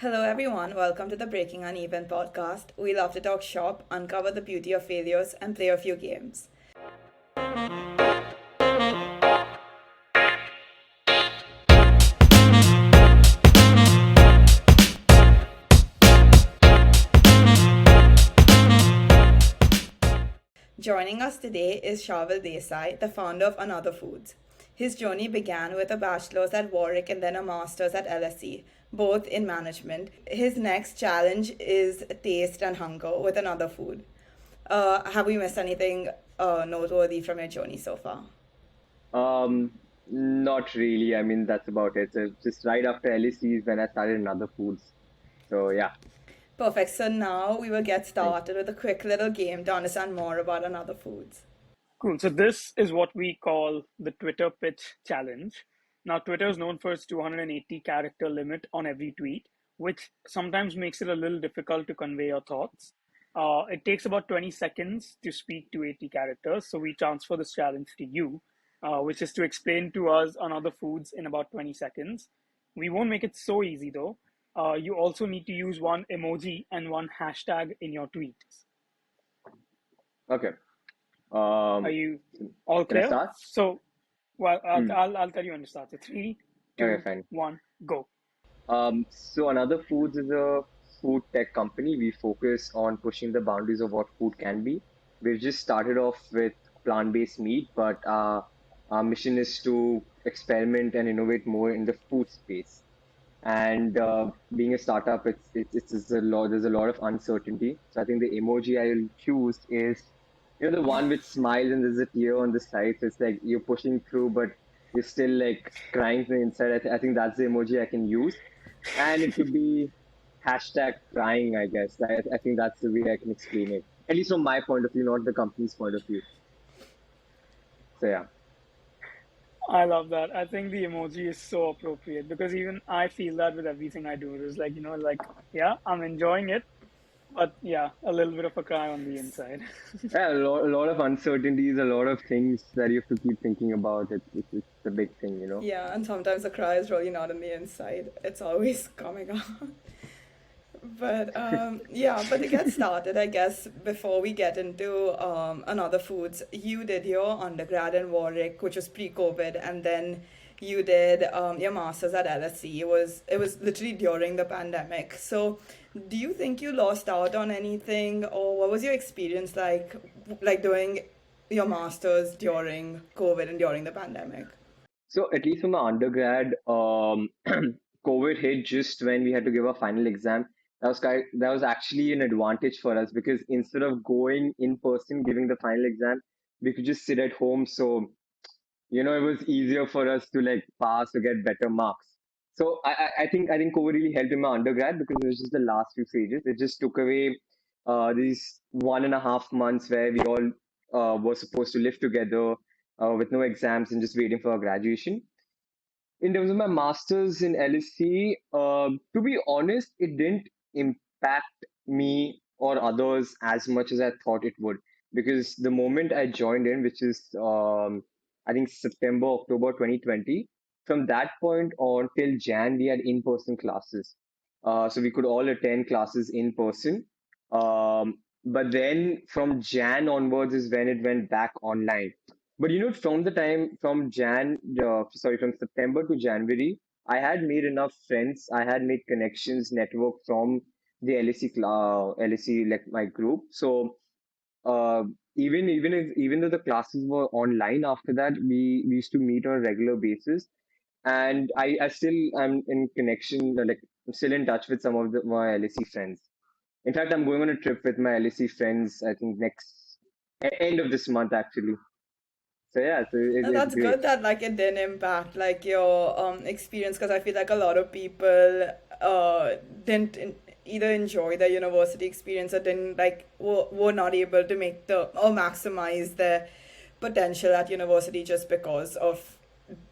Hello, everyone. Welcome to the Breaking Uneven podcast. We love to talk shop, uncover the beauty of failures, and play a few games. Joining us today is Sharvil Desai, the founder of Another Foods. His journey began with a bachelor's at Warwick and then a master's at LSE, both in management. His next challenge is taste and hunger with another food. Have we missed anything noteworthy from your journey so far? Um, Not really. I mean, that's about it. So just right after LSE is when I started in other foods. So yeah, Perfect. So now we will get thanks. started with a quick little game to understand more about Another Foods. Cool. So this is what we call the Twitter pitch challenge. Now, Twitter is known for its 280 character limit on every tweet, which sometimes makes it a little difficult to convey your thoughts. It takes about 20 seconds to speak to 80 characters. So we transfer this challenge to you, which is to explain to us on other foods in about 20 seconds. We won't make it so easy though. You also need to use one emoji and one hashtag in your tweets. Okay. Are Um, you all can I clear? start? So, well, I'll, Hmm. I'll, I'll tell you when to start. So three, Okay, two, fine. one, go. So Another Foods is a food tech company. We focus on pushing the boundaries of what food can be. We've just started off with plant-based meat, but our mission is to experiment and innovate more in the food space. And being a startup, it's a lot. There's a lot of uncertainty. So I think the emoji I'll choose is, the one which smiles and there's a tear on the side. So it's like you're pushing through, but you're still like crying from the inside. I think that's the emoji I can use, and it could be hashtag crying. I guess I think that's the way I can explain it. At least from my point of view, not the company's point of view. So yeah. I love that. I think the emoji is so appropriate because even I feel that with everything I do. It's like, yeah, I'm enjoying it, but yeah, a little bit of a cry on the inside. Yeah, a lot of uncertainties, a lot of things that you have to keep thinking about. It's a big thing. Yeah, and sometimes the cry is really not on the inside, it's always coming out. But to get started, I guess before we get into Another Foods, you did your undergrad in Warwick, which was pre-COVID, and then you did your masters at LSE. It was literally during the pandemic. So, do you think you lost out on anything, or what was your experience like doing your masters during COVID and during the pandemic? So at least for my undergrad, COVID hit just when we had to give our final exam. That was actually an advantage for us because instead of going in person giving the final exam, we could just sit at home. So it was easier for us to like pass or get better marks. So I think COVID really helped in my undergrad because it was just the last few stages. It just took away these 1.5 months where we all were supposed to live together with no exams and just waiting for our graduation. In terms of my masters in LSC, to be honest, it didn't impact me or others as much as I thought it would. Because the moment I joined in, which is I think September, October 2020, from that point on till Jan, we had in-person classes. So we could all attend classes in person. But then from Jan onwards is when it went back online. But from the time from September to January, I had made enough friends. I had made connections, network from the LSE like my group. So uh, even though the classes were online after that, we used to meet on a regular basis. And I still am in connection, like I'm still in touch with some of my LSE friends. In fact, I'm going on a trip with my LSE friends. I think next end of this month actually. So yeah, so And it's that's great. good that like it didn't impact like your experience, because I feel like a lot of people didn't either enjoy the university experience or didn't were not able to make the or maximize their potential at university just because of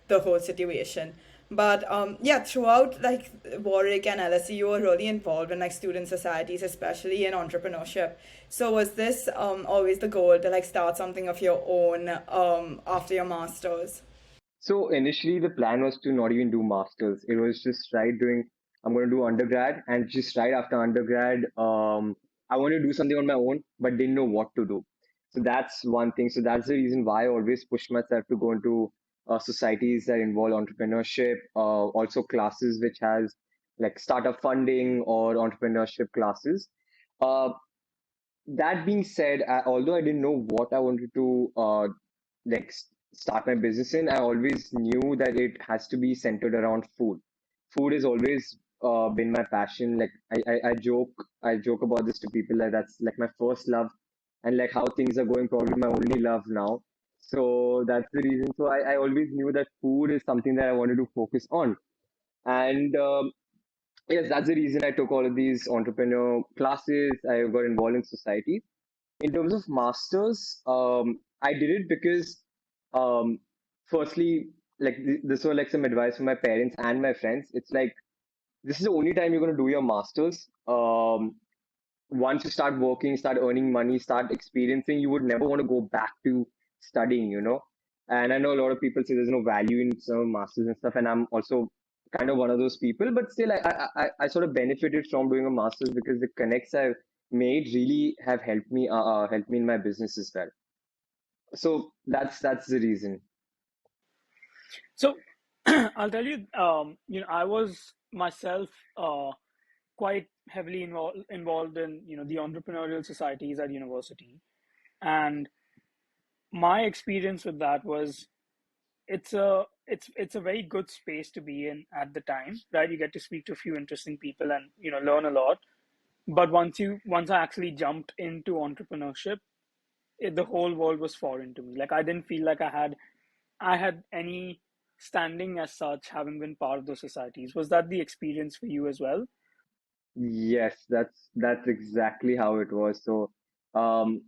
the whole situation. But yeah, throughout like Warwick and LSE, you were really involved in like student societies, especially in entrepreneurship. So was this always the goal to like start something of your own after your masters? So initially the plan was to not even do masters. It was just right doing I'm going to do undergrad, and just right after undergrad, I want to do something on my own, but didn't know what to do. So that's one thing. So that's the reason why I always push myself to go into societies that involve entrepreneurship, also classes which has like startup funding or entrepreneurship classes. Uh, that being said, although I didn't know what I wanted to start my business in, I always knew that it has to be centered around food. Food has always been my passion. Like I joke about this to people like that's like my first love, and like how things are going, probably my only love now. So that's the reason. So I always knew that food is something that I wanted to focus on, and yes, that's the reason I took all of these entrepreneur classes. I got involved in society. In terms of masters, I did it because, um, firstly, like this was like some advice from my parents and my friends. It's like this is the only time you're going to do your masters. Once you start working, start earning money, start experiencing, you would never want to go back to studying, you know. And I know a lot of people say there's no value in some masters and stuff, and I'm also kind of one of those people. But still, I sort of benefited from doing a masters because the connects I've made really have helped me in my business as well. So that's the reason. So I'll tell you, I was myself quite heavily involved in the entrepreneurial societies at university, and my experience with that was it's a very good space to be in at the time, right? You get to speak to a few interesting people and learn a lot. But once I actually jumped into entrepreneurship, the whole world was foreign to me. Like I didn't feel like I had any standing as such, having been part of those societies. Was that the experience for you as well? Yes, that's exactly how it was. So, um,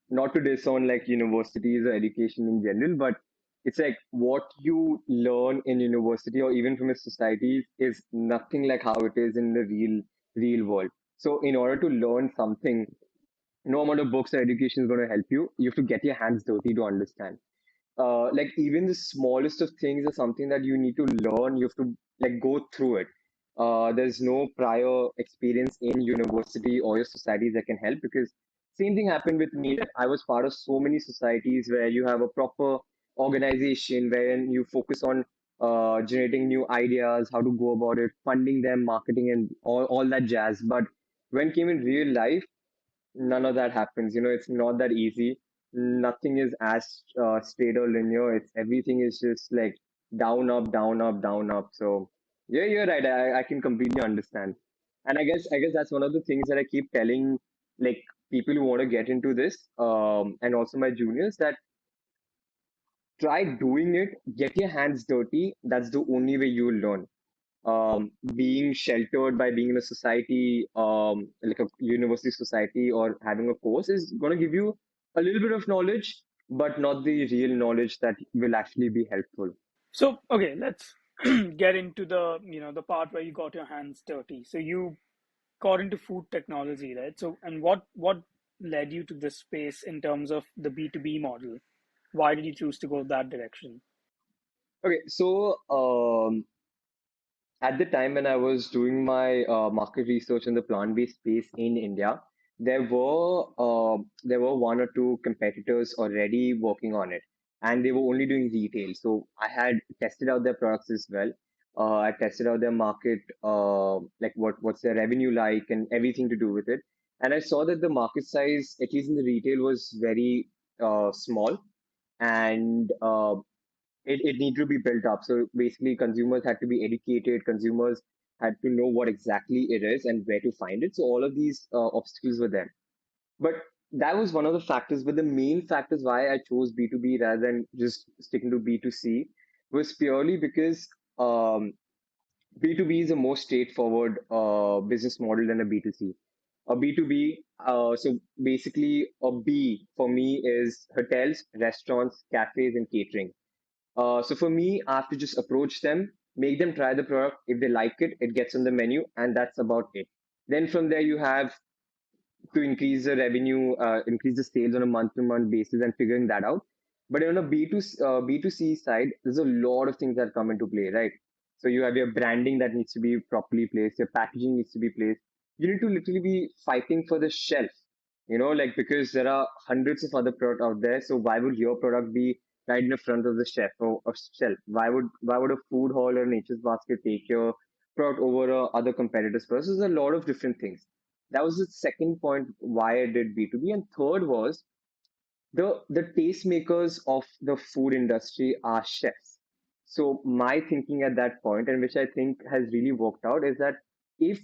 not to disown like universities or education in general, but it's like what you learn in university or even from a society is nothing like how it is in the real world. So, in order to learn something, no amount of books or education is going to help you. You have to get your hands dirty to understand. Like even the smallest of things is something that you need to learn. You have to like go through it. There's no prior experience in university or your societies that can help because same thing happened with me. That I was part of so many societies where you have a proper organization wherein you focus on generating new ideas, how to go about it, funding them, marketing, and all that jazz. But when came in real life, none of that happens. It's not that easy. Nothing is as straight or linear. It's everything is just like down, up, down, up, down, up. So yeah, you're right. I can completely understand. And I guess that's one of the things that I keep telling like people who want to get into this, and also my juniors that try doing it, get your hands dirty. That's the only way you will learn. Being sheltered by being in a society, like a university society or having a course is going to give you a little bit of knowledge, but not the real knowledge that will actually be helpful. So, okay, let's get into the part where you got your hands dirty. So you got into food technology, right? So, and what led you to this space in terms of the B2B model? Why did you choose to go that direction? Okay, so at the time when I was doing my market research in the plant-based space in India, there were one or two competitors already working on it, and they were only doing retail. So I had tested out their products as well. I tested out their market, like what's their revenue like, and everything to do with it. And I saw that the market size, at least in the retail, was very small, and it needed to be built up. So basically, consumers had to be educated. Consumers had to know what exactly it is and where to find it. So all of these obstacles were there. But that was one of the factors. But the main factors why I chose B2B rather than just sticking to B2C was purely because B2B is a more straightforward business model than a B2C. A B2B, so basically a B for me is hotels, restaurants, cafes, and catering. So for me, I have to just approach them, make them try the product. If they like it, it gets on the menu, and that's about it. Then from there, you have to increase the revenue, increase the sales on a month-to-month basis, and figuring that out. But on a B2C side, there's a lot of things that come into play, right? So you have your branding that needs to be properly placed, your packaging needs to be placed. You need to literally be fighting for the shelf, like because there are hundreds of other products out there. So why would your product be right in the front of the shelf or shelf? Why would a food hall or nature's basket take your product over other competitors? First, there's a lot of different things. That was the second point why I did B2B. And third was the tastemakers of the food industry are chefs. So my thinking at that point, and which I think has really worked out, is that if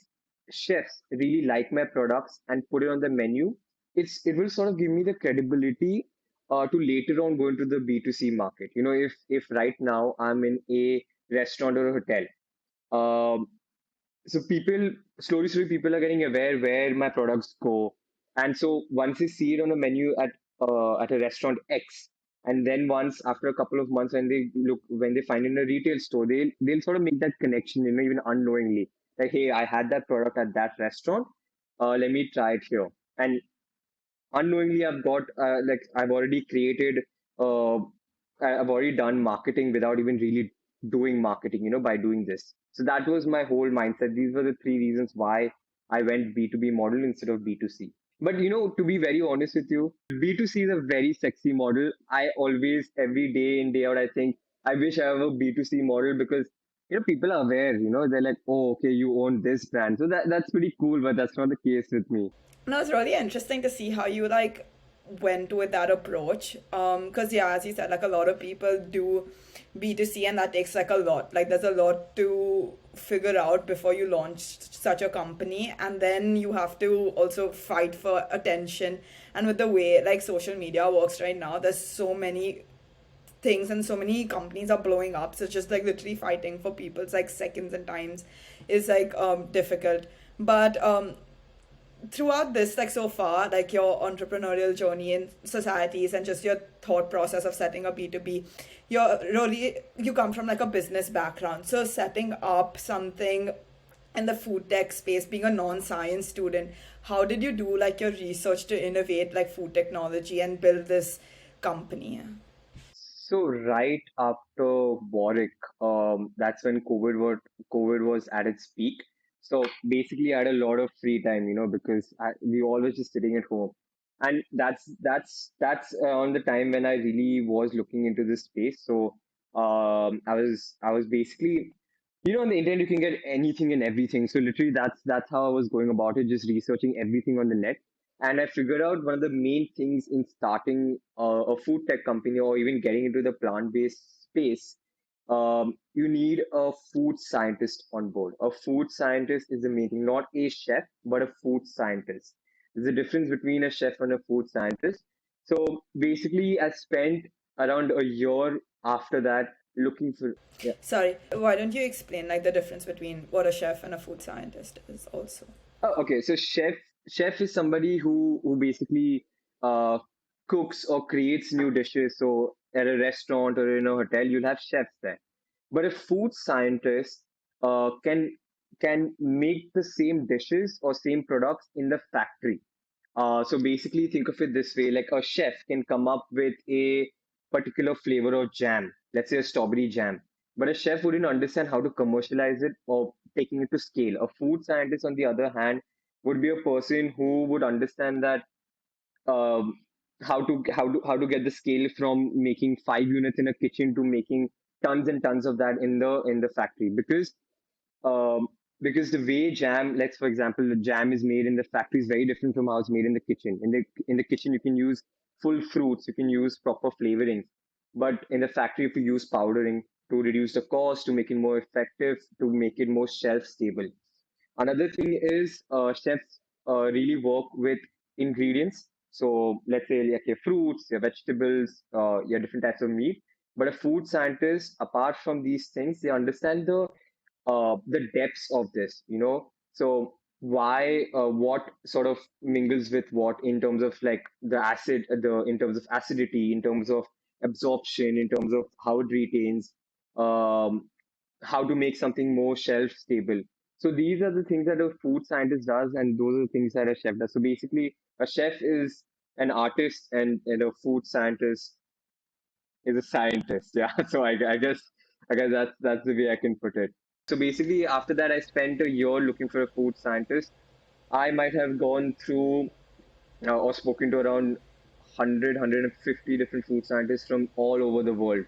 chefs really like my products and put it on the menu, it will sort of give me the credibility to later on go into the B2C market. If right now I'm in a restaurant or a hotel, um, so slowly people are getting aware where my products go, and so once they see it on a menu at a restaurant X, and then once after a couple of months when they find it in a retail store, they'll sort of make that connection, even unknowingly, like, hey, I had that product at that restaurant, let me try it here. And unknowingly I've already created uh I've already done marketing without even really doing marketing, by doing this. So that was my whole mindset. These were the three reasons why I went B2B model instead of B2C. But to be very honest with you, B2C is a very sexy model. I always, every day in, day out, I think I wish I have a B2C model because people are aware, they're like, oh, okay, you own this brand. So that's pretty cool, but that's not the case with me. No, it's really interesting to see how you like went with that approach. Because yeah, as you said, like a lot of people do B2C and that takes like a lot. Like there's a lot to figure out before you launch such a company, and then you have to also fight for attention. And with the way like social media works right now, there's so many things and so many companies are blowing up, so just like literally fighting for people's like seconds and times is like difficult. But throughout this, like so far, like your entrepreneurial journey in societies and just your thought process of setting up B2B, you come from like a business background, so setting up something in the food tech space, being a non-science student, how did you do like your research to innovate like food technology and build this company? So right after Warwick, that's when COVID was at its peak. So basically, I had a lot of free time, because we all were just sitting at home, and that's on the time when I really was looking into this space. So I was basically, on the internet you can get anything and everything. So literally, that's how I was going about it, just researching everything on the net. And I figured out one of the main things in starting a food tech company or even getting into the plant-based space. You need a food scientist on board. A food scientist is the main thing, not a chef, but a food scientist. There's a difference between a chef and a food scientist. So basically, I spent around a year after that looking for. Yeah. Sorry, why don't you explain like the difference between what a chef and a food scientist is also? Oh, okay, so chef is somebody who basically uh, cooks or creates new dishes. So at a restaurant or in a hotel, you'll have chefs there. But a food scientist can make the same dishes or same products in the factory. So basically, think of it this way: like a chef can come up with a particular flavor of jam, let's say a strawberry jam, but a chef wouldn't understand how to commercialize it or taking it to scale. A food scientist, on the other hand, would be a person who would understand that um, how to get the scale from making 5 units in a kitchen to making tons and tons of that in the factory, um, because the way jam, let's for example, the jam is made in the factory is very different from how it's made in the kitchen. In the kitchen, you can use full fruits, you can use proper flavorings, but in the factory, if you use powdering to reduce the cost, to make it more effective, to make it more shelf stable. Another thing is chefs really work with ingredients. So let's say like your fruits, your vegetables, your different types of meat. But a food scientist, apart from these things, they understand the depths of this, so why what sort of mingles with what in terms of like the acid, the in terms of acidity, in terms of absorption, in terms of how it retains, um, how to make something more shelf stable. So these are the things that a food scientist does, and those are the things that a chef does. So basically, a chef is an artist, and a food scientist is a scientist. Yeah. So I guess that's the way I can put it. So basically, after that, I spent a year looking for a food scientist. I might have gone through or spoken to around 100, different food scientists from all over the world,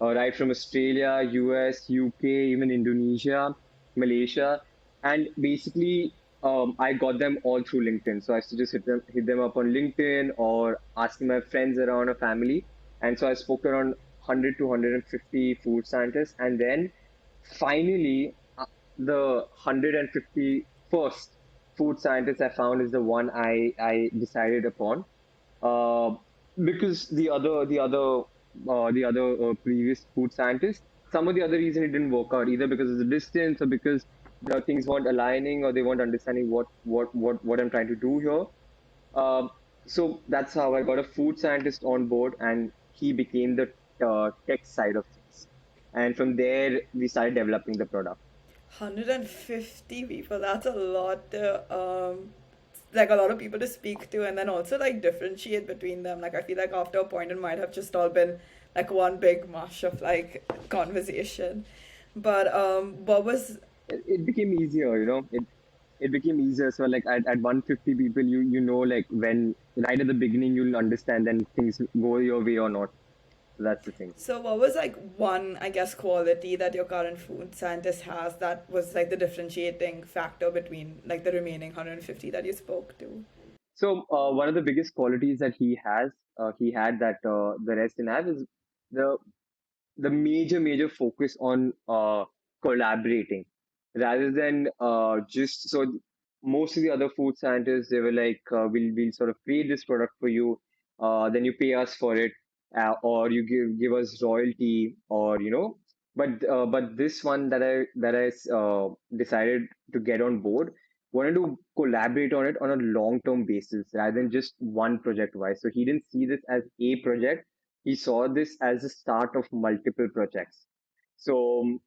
right from Australia, US, UK, even Indonesia, Malaysia. And basically, I got them all through LinkedIn. So I used to just hit them up on LinkedIn or asking my friends around or family. And so I spoke to around 100 to 150 food scientists. And then finally, the 151st food scientist I found is the one I decided upon. Uh, because the other previous food scientists, some of the other reason it didn't work out, either because of the distance or because things weren't aligning or they weren't understanding what I'm trying to do here. So that's how I got a food scientist on board, and he became the tech side of things. And from there, we started developing the product. 150 people, that's a lot like a lot of people to speak to, and then also like differentiate between them. Like I feel like after a point it might have just all been like one big mush of like conversation. But what was It became easier, it became easier. So like at 150 people, like when right at the beginning you'll understand then things go your way or not. So that's the thing. so what was like one, I guess, quality that your current food scientist has that was like the differentiating factor between like the remaining 150 that you spoke to? So one of the biggest qualities that he had that the rest didn't have is the the major focus on collaborating rather than just so most of the other food scientists they were like we'll sort of create this product for you, then you pay us for it, or you give us royalty, or but this one that I decided to get on board wanted to collaborate on it on a long term basis rather than just one project wise. So he didn't see this as a project, he saw this as the start of multiple projects. So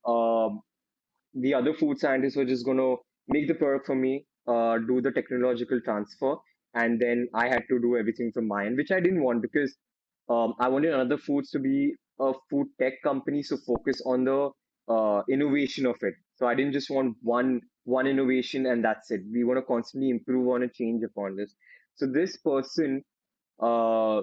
the other food scientists were just going to make the product for me, do the technological transfer, and then I had to do everything from my end, which I didn't want because I wanted another foods to be a food tech company, so focus on the innovation of it. So I didn't just want one innovation and that's it. We want to constantly improve on and change upon this. So this person uh,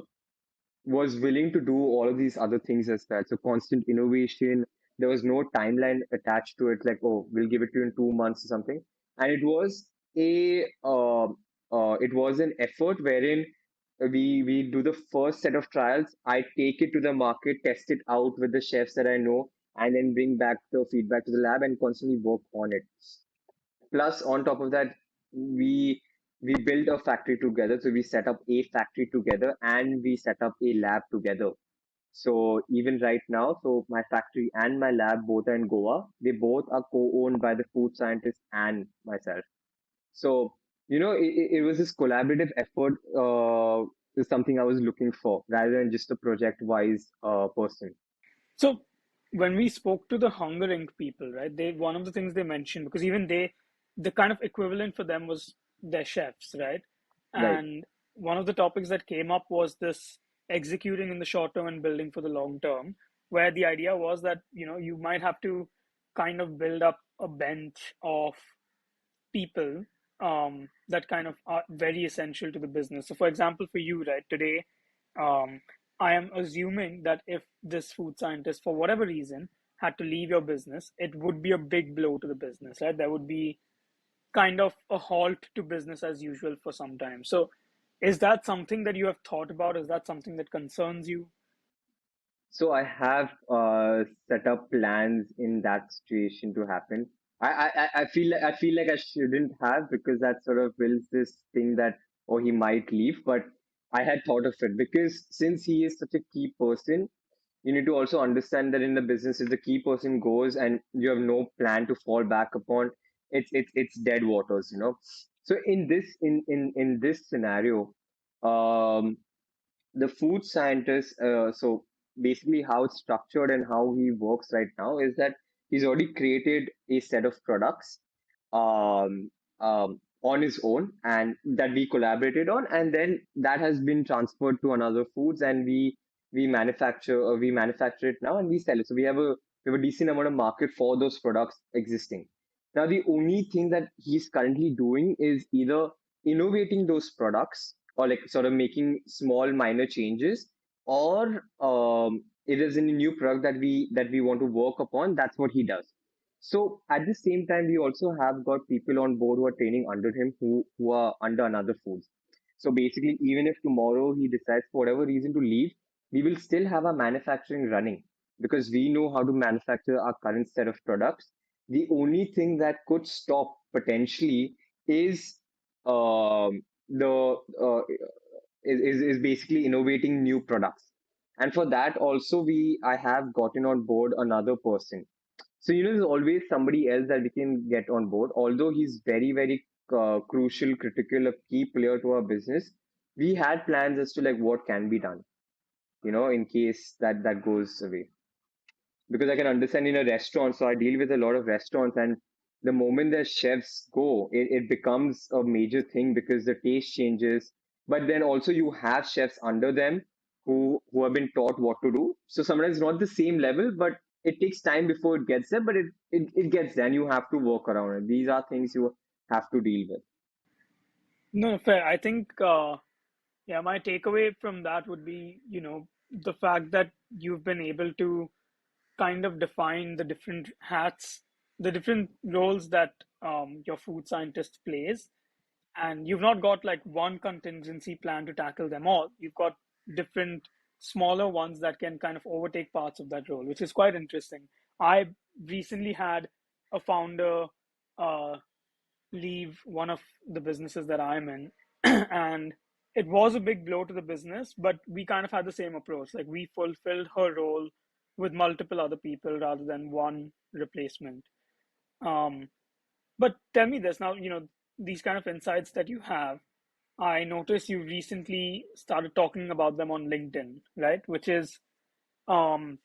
was willing to do all of these other things as well. So constant innovation. There was no timeline attached to it, like, oh, we'll give it to you in 2 months or something. And it was an effort wherein we do the first set of trials. I take it to the market, test it out with the chefs that I know, and then bring back the feedback to the lab and constantly work on it. Plus, on top of that, we built a factory together. So we set up a factory together and we set up a lab together. So even right now, so my factory and my lab both are in Goa. They both are co-owned by the food scientist and myself. So it was this collaborative effort. Is something I was looking for rather than just a project-wise person. So when we spoke to the Hunger Inc. people, right, they one of the things they mentioned, because even they, the kind of equivalent for them was their chefs, right? Right. And one of the topics that came up was this executing in the short term and building for the long term, where the idea was that, you might have to kind of build up a bench of people that kind of are very essential to the business. So, for example, for you, right, today, I am assuming that if this food scientist, for whatever reason, had to leave your business, it would be a big blow to the business, right? There would be kind of a halt to business as usual for some time. So, is that something that you have thought about? Is that something that concerns you? So I have set up plans in that situation to happen. I feel like I shouldn't have because that sort of builds this thing that oh he might leave, but I had thought of it because since he is such a key person, you need to also understand that in the business, if the key person goes and you have no plan to fall back upon, it's dead waters. So in this scenario, um, the food scientist, so basically how it's structured and how he works right now is that he's already created a set of products um, on his own and that we collaborated on, and then that has been transferred to another foods and we manufacture it now and we sell it. So we have a We have a decent amount of market for those products existing. Now, the only thing that he's currently doing is either innovating those products or like sort of making small minor changes, or it is in a new product that we want to work upon. That's what he does. So at the same time, we also have got people on board who are training under him who are under another foods. So basically, even if tomorrow he decides for whatever reason to leave, we will still have our manufacturing running because we know how to manufacture our current set of products. The only thing that could stop potentially is the is basically innovating new products. And for that also I have gotten on board another person. So, there's always somebody else that we can get on board. Although he's very, very crucial, critical, a key player to our business, we had plans as to like what can be done, in case that goes away. Because I can understand in a restaurant, so I deal with a lot of restaurants, and the moment the chefs go, it becomes a major thing because the taste changes. But then also you have chefs under them who have been taught what to do. So sometimes not the same level, but it takes time before it gets there, but it gets there and you have to work around it. These are things you have to deal with. No, fair. I think, yeah, my takeaway from that would be, the fact that you've been able to kind of define the different hats, the different roles that your food scientist plays. And you've not got like one contingency plan to tackle them all. You've got different smaller ones that can kind of overtake parts of that role, which is quite interesting. I recently had a founder uh, leave one of the businesses that I'm in, and it was a big blow to the business, but we kind of had the same approach. Like we fulfilled her role with multiple other people rather than one replacement. Um, but tell me this now, these kind of insights that you have, I noticed you recently started talking about them on LinkedIn, right? Which is um,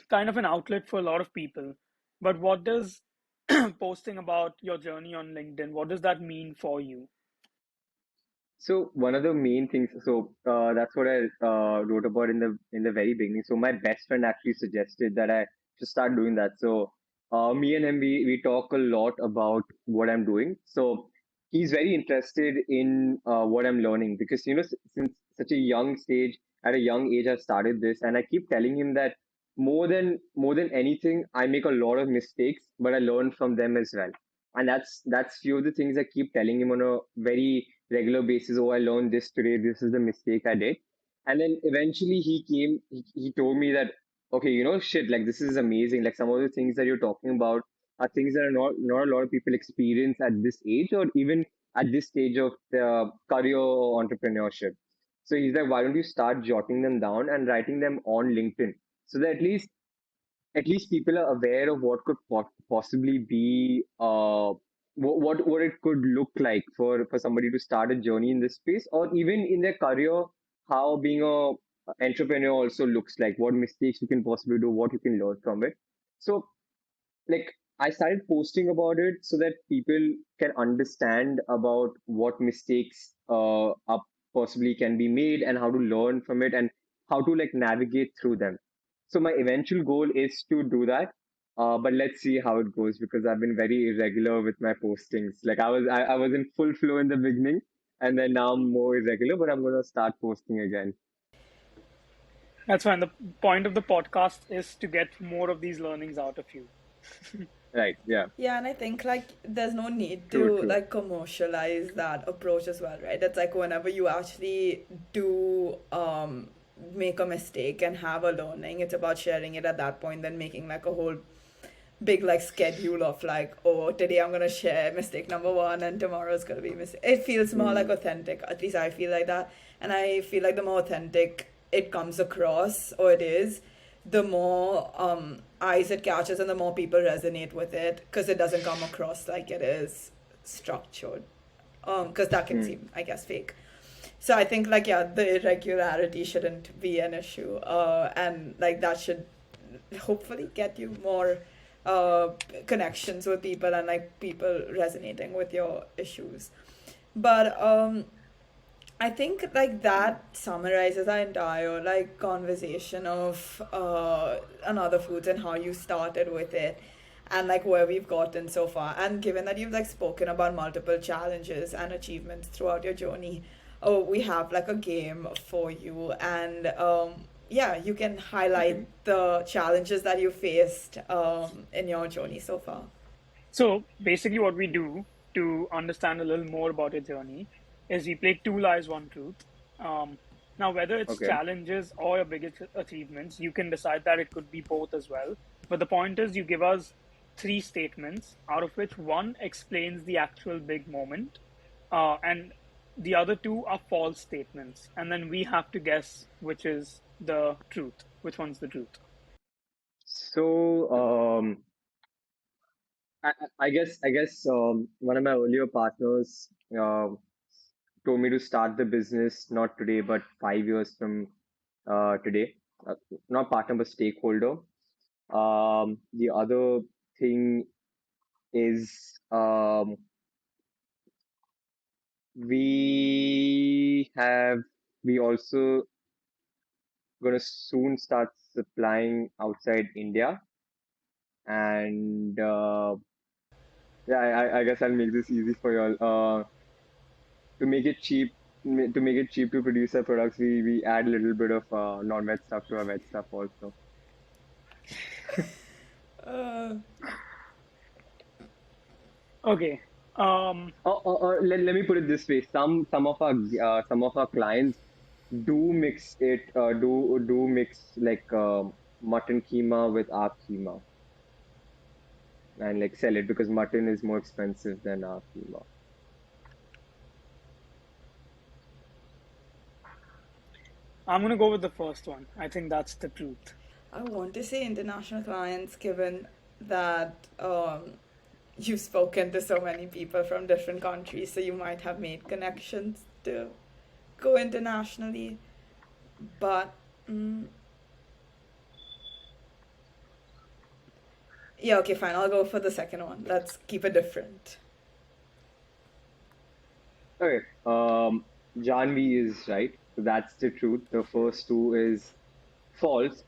kind of an outlet for a lot of people. But what does posting about your journey on LinkedIn, what does that mean for you? So one of the main things, so that's what I wrote about in the very beginning. So my best friend actually suggested that I should start doing that. So me and him, we talk a lot about what I'm doing. So he's very interested in what I'm learning because since such a young stage, at a young age, I started this, and I keep telling him that more than anything, I make a lot of mistakes, but I learn from them as well. And that's few of the things I keep telling him on a very regular basis. Oh, I learned this today. This is the mistake I did. And then eventually he told me that, okay, shit, like this is amazing. Like some of the things that you're talking about are things that are not a lot of people experience at this age or even at this stage of the career or entrepreneurship. So he's like, why don't you start jotting them down and writing them on LinkedIn so that at least people are aware of what could possibly be what it could look like for somebody to start a journey in this space or even in their career, how being a entrepreneur also looks like, what mistakes you can possibly do, what you can learn from it. So like I started posting about it so that people can understand about what mistakes are possibly can be made and how to learn from it and how to like navigate through them. So my eventual goal is to do that. But let's see how it goes because I've been very irregular with my postings. Like I was in full flow in the beginning and then now I'm more irregular, but I'm gonna start posting again. That's fine. The point of the podcast is to get more of these learnings out of you. Right, yeah. Yeah, and I think like there's no need True, to true. like commercialize that approach as well, right? It's like whenever you actually do make a mistake and have a learning, it's about sharing it at that point, then making like a whole big like schedule of like, oh, today I'm gonna share mistake number one and tomorrow's gonna be mistake. It feels more like Mm, authentic. At least I feel like that. And I feel like the more authentic it comes across or it is, the more eyes it catches and the more people resonate with it because it doesn't come across like it is structured. Because that can mm. seem, I guess, fake. So I think like yeah, the irregularity shouldn't be an issue. And like that should hopefully get you more uh, connections with people and like people resonating with your issues. But I think like that summarizes our entire like conversation of another foods and how you started with it and like where we've gotten so far. And given that you've like spoken about multiple challenges and achievements throughout your journey, oh, we have like a game for you and yeah, you can highlight Okay. the challenges that you faced in your journey so far. So basically, what we do to understand a little more about your journey is we play two lies, one truth. Um, Now, whether it's Okay. challenges or your biggest achievements, you can decide that it could be both as well. But the point is, you give us three statements, out of which one explains the actual big moment, and the other two are false statements. And then we have to guess which is the truth, which one's the truth. So, I guess one of my earlier partners told me to start the business not today, but 5 years from today. Uh, Not partner, but stakeholder. The other thing is we have we also gonna soon start supplying outside India, and yeah, I guess I'll make this easy for y'all. To make it cheap, to make it cheap to produce our products, we add a little bit of non-veg stuff to our veg stuff also. Uh, Okay. Um, Let me put it this way: some of our clients do mix it, do mix like mutton keema with our keema and like sell it because mutton is more expensive than our keema. I'm gonna go with the first one. I think that's the truth. I want to say international clients, given that you've spoken to so many people from different countries, so you might have made connections to go internationally. But mm, yeah, okay, fine. I'll go for the second one. Let's keep it different. Okay, Janvi is right. So that's the truth. The first two is false.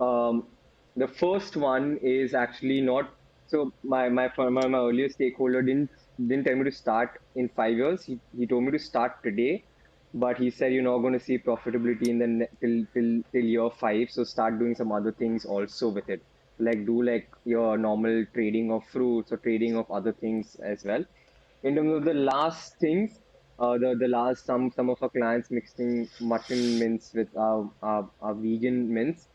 The first one is actually not. So my earlier stakeholder didn't tell me to start in 5 years. He told me to start today, but he said you're not going to see profitability in the till year five. So start doing some other things also with it, like do like your normal trading of fruits or trading of other things as well. In terms of the last things, the last some of our clients mixing mutton mince with our vegan mince.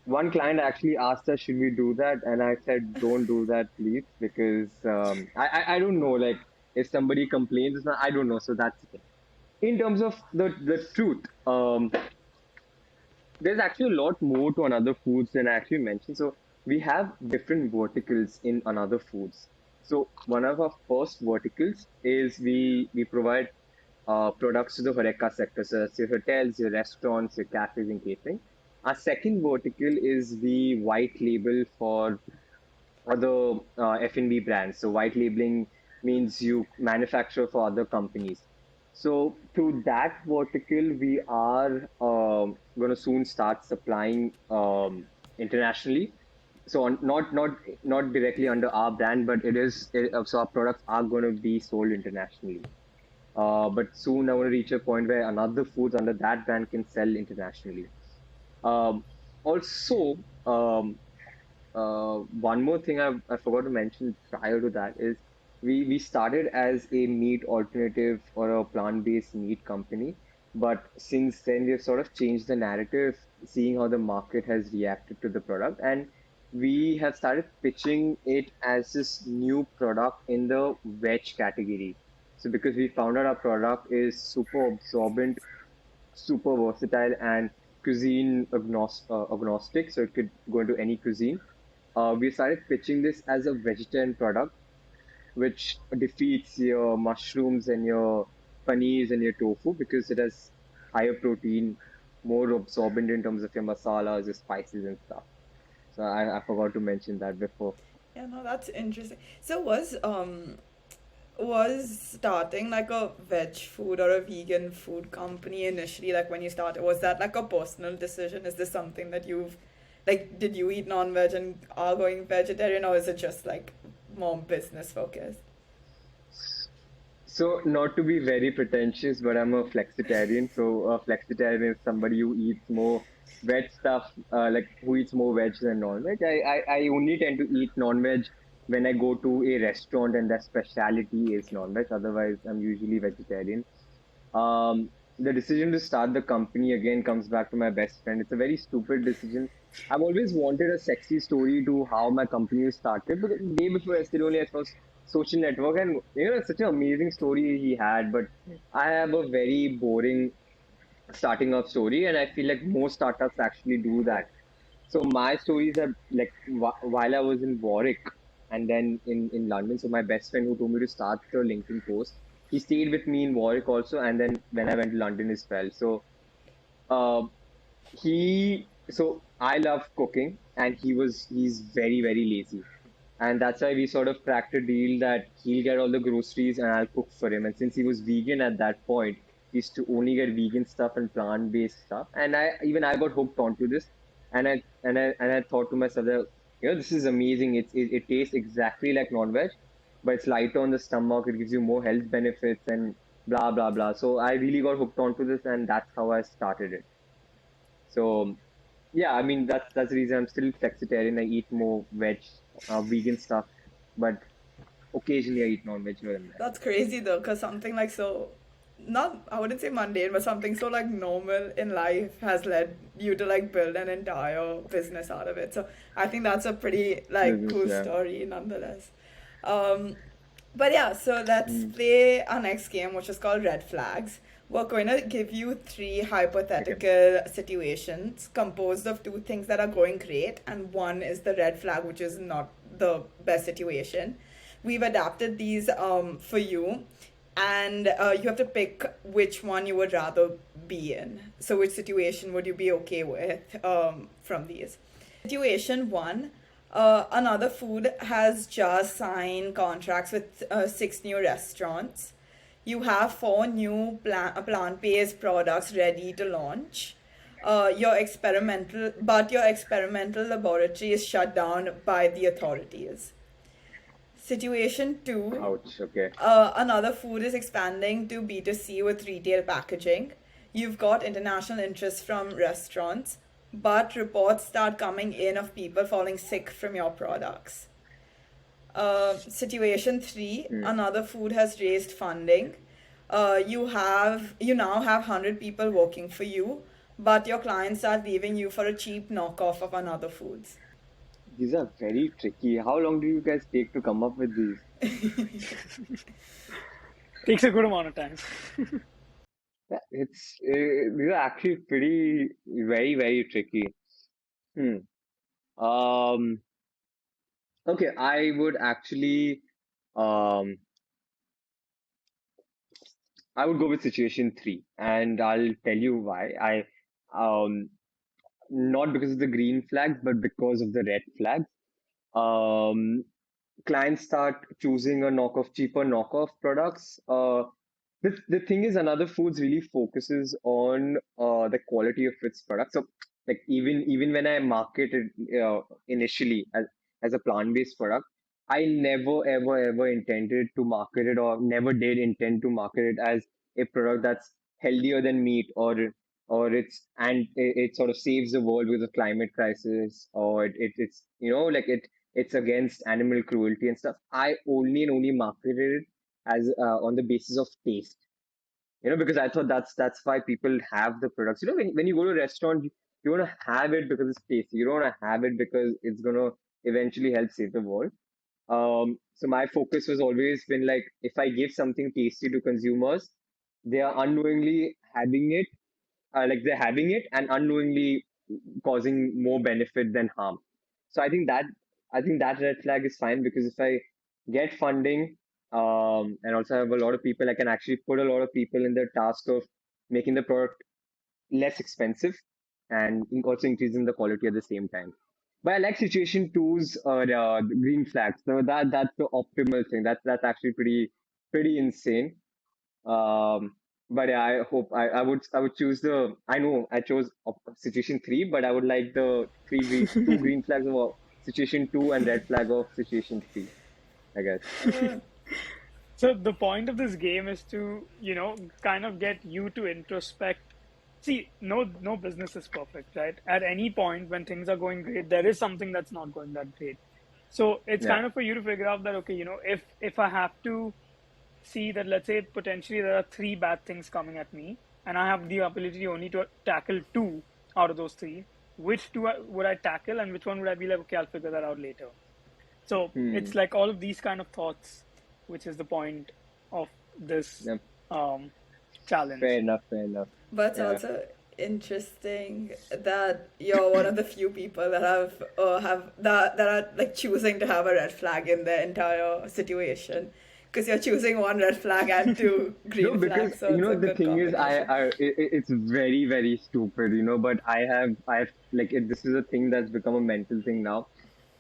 One client actually asked us, should we do that? And I said, don't do that, please, because I don't know, like if somebody complains, it's not, I don't know. So that's the thing. In terms of the truth, there's actually a lot more to another foods than I actually mentioned. So we have different verticals in another foods. So one of our first verticals is we provide products to the HoReCa sector. So that's your hotels, your restaurants, your cafes, and catering. Our second vertical is the white label for other F&B brands. So white labeling means you manufacture for other companies. So to that vertical, we are going to soon start supplying internationally. So not directly under our brand, but so our products are going to be sold internationally. But soon I want to reach a point where another foods under that brand can sell internationally. Um, Also, one more thing I forgot to mention prior to that is we started as a meat alternative or a plant-based meat company, but since then we've sort of changed the narrative, seeing how the market has reacted to the product, and we have started pitching it as this new product in the veg category. So because we found out our product is super absorbent, super versatile, and agnostic, so it could go into any cuisine. We started pitching this as a vegetarian product, which defeats your mushrooms and your paneers and your tofu because it has higher protein, more absorbent in terms of your masalas, your spices, and stuff. So I forgot to mention that before. Yeah, no, that's interesting. So was was starting like a veg food or a vegan food company initially, like when you started, was that like a personal decision? Is this something that you've, like, did you eat non-veg and are going vegetarian, or is it just like more business focused? So, not to be very pretentious, but I'm a flexitarian. So, a flexitarian is somebody who eats more veg stuff, like who eats more veg than non-veg. I only tend to eat non-veg when I go to a restaurant and their specialty is non-veg. Otherwise, I'm usually vegetarian. The decision to start the company again comes back to my best friend. It's a very stupid decision. I've always wanted a sexy story to how my company was started. But the day before yesterday only, I saw social network, and it's such an amazing story he had. But I have a very boring starting up story, and I feel like most startups actually do that. So my stories are like while I was in Warwick and then in London. So my best friend who told me to start the LinkedIn post, he stayed with me in Warwick also, and then when I went to London as well. So uh, so I love cooking, and he's very lazy, and that's why we sort of cracked a deal that he'll get all the groceries and I'll cook for him. And since he was vegan at that point, he used to only get vegan stuff and plant-based stuff. And I got hooked onto this, and I thought to myself that this is amazing. It tastes exactly like non-veg, but it's lighter on the stomach. It gives you more health benefits and blah blah blah. So I really got hooked onto this, and that's how I started it. So yeah, I mean that's the reason I'm still flexitarian. I eat more vegan stuff, but occasionally I eat non-veg here and there. That's crazy though, because something like so, not, I wouldn't say mundane, but something so like normal in life has led you to like build an entire business out of it. So I think that's a pretty like Business, cool yeah. story nonetheless. Um, but yeah, so let's Mm, play our next game, which is called Red Flags. We're going to give you three okay. hypothetical situations composed of two things that are going great, and one is the red flag, which is not the best situation. We've adapted these for you, and you have to pick which one you would rather be in. So, which situation would you be okay with from these? Situation one, another food has just signed contracts with six new restaurants. You have four new plant-based products ready to launch. Your experimental laboratory is shut down by the authorities. Situation two, Ouch. Okay. another food is expanding to B2C with retail packaging. You've got international interest from restaurants, but reports start coming in of people falling sick from your products. Situation three, Mm. another food has raised funding. You now have 100 people working for you, but your clients are leaving you for a cheap knockoff of another foods. These are very tricky. How long do you guys take to come up with these? Takes a good amount of time. Yeah, these are actually pretty very tricky. Hmm. Um. Okay, I would actually um I would go with situation three, and I'll tell you why. Um Not because of the green flags, but because of the red flags. Um, Clients start choosing a cheaper knockoff products. The thing is, another foods really focuses on the quality of its product. So, like even when I marketed initially as a plant-based product, I never ever intended to market it, or never did intend to market it as a product that's healthier than meat, or it sort of saves the world with the climate crisis, or it's like it's against animal cruelty and stuff. I only and only marketed it as on the basis of taste. Because I thought that's why people have the products. When you go to a restaurant, you want to have it because it's tasty. You don't want to have it because it's gonna eventually help save the world. So my focus was always been like, if I give something tasty to consumers, they are unknowingly having it, like they're having it and unknowingly causing more benefit than harm. So I think that red flag is fine, because if I get funding, and also have a lot of people, I can actually put a lot of people in the task of making the product less expensive and also increasing the quality at the same time. But I like situation two's the green flags. So that's the optimal thing. That's actually pretty. pretty insane. Um, but yeah, I hope I would choose the. I know I chose situation three, but I would like the two green flags of situation two and red flag of situation three. I guess. So the point of this game is to, kind of get you to introspect. See, no business is perfect, right? At any point when things are going great, there is something that's not going that great. So it's Yeah. kind of for you to figure out that, okay, if I have to see that, let's say potentially there are three bad things coming at me, and I have the ability only to tackle two out of those three, which two would I tackle, and which one would I be like, okay, I'll figure that out later. So Hmm. it's like all of these kind of thoughts, which is the point of this Yeah. um, Fair challenge. enough. Fair enough. But it's Yeah. also interesting that you're one of the few people that have that are like choosing to have a red flag in the entire situation, because you're choosing one red flag and two No, green because flags, so it's a the good thing is, combination. it's very, very stupid, but I have like this is a thing that's become a mental thing now.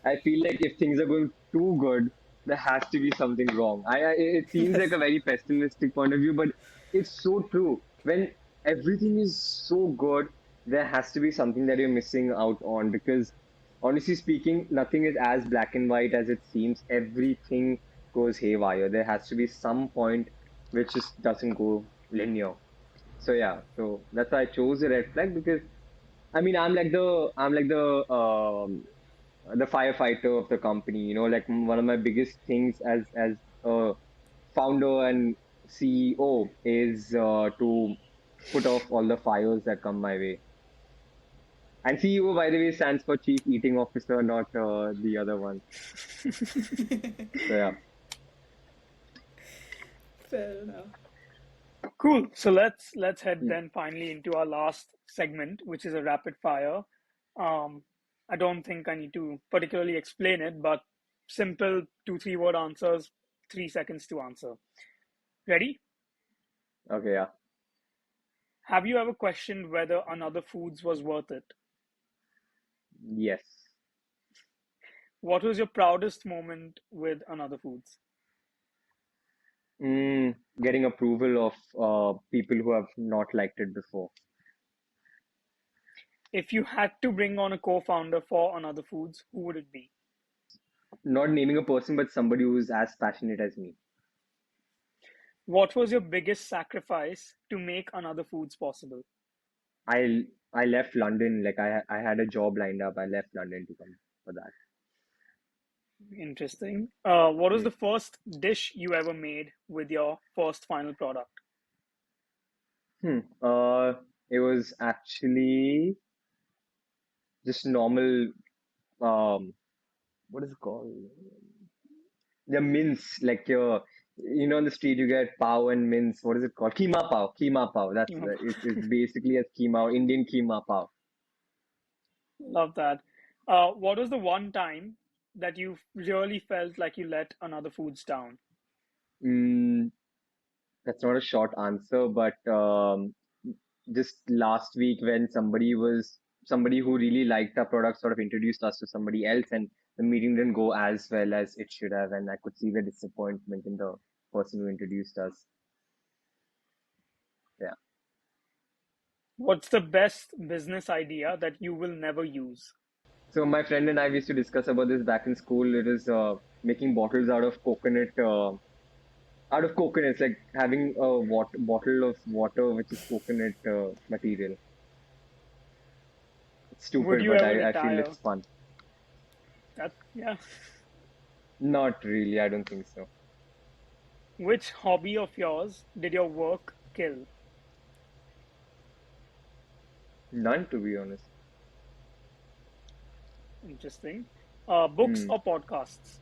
I feel like if things are going too good, there has to be something wrong. It seems like Yes. a very pessimistic point of view, but it's so true. When everything is so good, there has to be something that you're missing out on because honestly speaking, nothing is as black and white as it seems. Everything goes haywire. There has to be some point which just doesn't go linear. So yeah, so that's why I chose the red flag because I mean I'm like the firefighter of the company. Like one of my biggest things as a founder and CEO is to put off all the fires that come my way. And CEO, by the way, stands for Chief Eating Officer, not the other one. So yeah. Fair enough. Cool. So let's head Hmm. then finally into our last segment, which is a rapid fire. Um, I don't think I need to particularly explain it, but simple 2 3 word answers, 3 seconds to answer. Ready? Okay, yeah. Have you ever questioned whether another foods was worth it? Yes. What was your proudest moment with another foods? Getting approval of people who have not liked it before. If you had to bring on a co-founder for another foods, who would it be? Not naming a person, but somebody who's as passionate as me. What was your biggest sacrifice to make another foods possible? I left London, like I had a job lined up. I left London to come for that. Interesting. What was Hmm. the first dish you ever made with your first final product? Hmm. It was actually just normal. Um, what is it called? The mince, like on the street you get pav and mince. What is it called? Keema pav. Keema pav. That's it's basically a keema, Indian keema pav. Love that. What was the one time that you really felt like you let another foods down? Mm, that's not a short answer, but just last week when somebody who really liked our product sort of introduced us to somebody else, and the meeting didn't go as well as it should have, and I could see the disappointment in the person who introduced us. Yeah. What's the best business idea that you will never use? So my friend and I we used to discuss about this back in school. It is making bottles out of coconuts, like having a bottle of water which is coconut material. It's Would stupid, you but ever I feel retire? it's fun. Yeah. Not really, I don't think so. Which hobby of yours did your work kill? None, to be honest. Interesting. Books Hmm. or podcasts?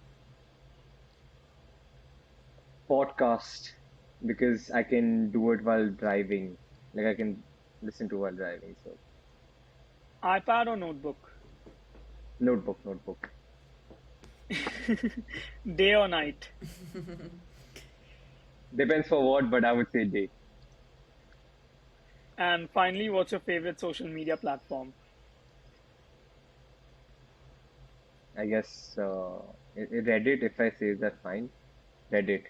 Podcast because I can do it while driving. Like I can listen to while driving. So iPad or notebook? notebook. Day or night? Depends for what, but I would say day. And finally, what's your favorite social media platform? I guess Reddit. If I say that, fine. Reddit.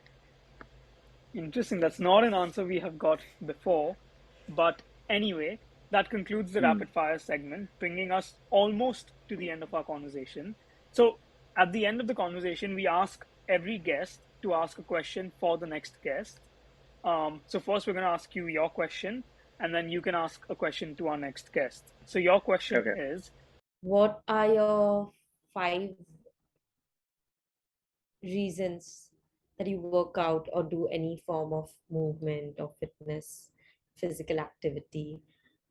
Interesting. That's not an answer we have got before. But anyway, that concludes the Hmm. rapid fire segment, bringing us almost to the end of our conversation. So, at the end of the conversation, we ask every guest to ask a question for the next guest. So, first, we're going to ask you your question, and then you can ask a question to our next guest. So, your question Okay. is, What are your 5 reasons that you work out or do any form of movement or fitness, physical activity?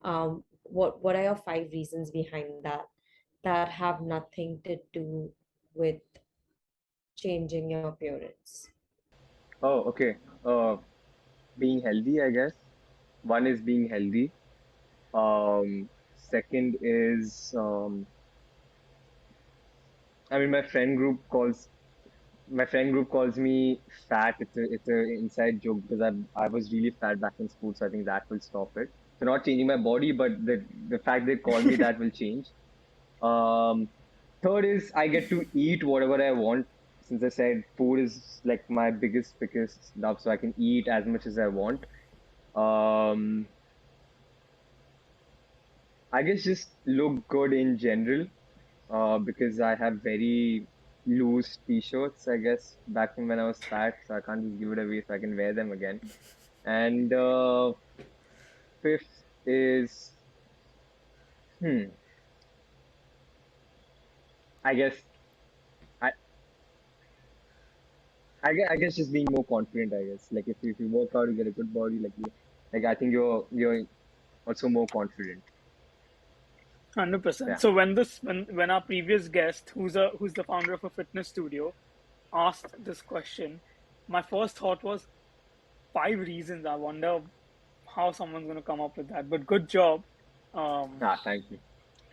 What are your 5 reasons behind that have nothing to do with changing your appearance? Oh, okay. Being healthy, I guess. One is being healthy. Second is, I mean, my friend group calls me fat. It's a inside joke because I was really fat back in school, so I think that will stop it. So not changing my body, but the fact they call me that will change. Um, Third is I get to eat whatever I want. Since I said food is like my biggest love, so I can eat as much as I want. Um, I guess just look good in general, because I have very loose t-shirts, I guess, back from when I was fat, so I can't just give it away, so I can wear them again. And fifth is, hmm, I guess, I, I guess just being more confident. I guess, like if you work out, you get a good body. Like I think you're also more confident. 100%. Yeah. So when our previous guest, who's the founder of a fitness studio, asked this question, my first thought was 5 reasons. I wonder how someone's going to come up with that. But good job. Um, Ah, thank you.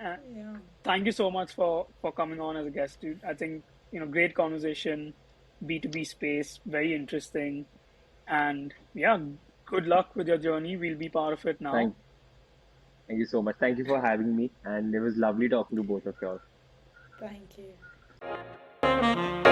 uh, Yeah. Thank you so much for coming on as a guest, dude. I think great conversation, B2B space, very interesting, and yeah, good luck with your journey. We'll be part of it now. Thank Thank you so much. Thank you for having me, and it was lovely talking to both of y'all. Thank you.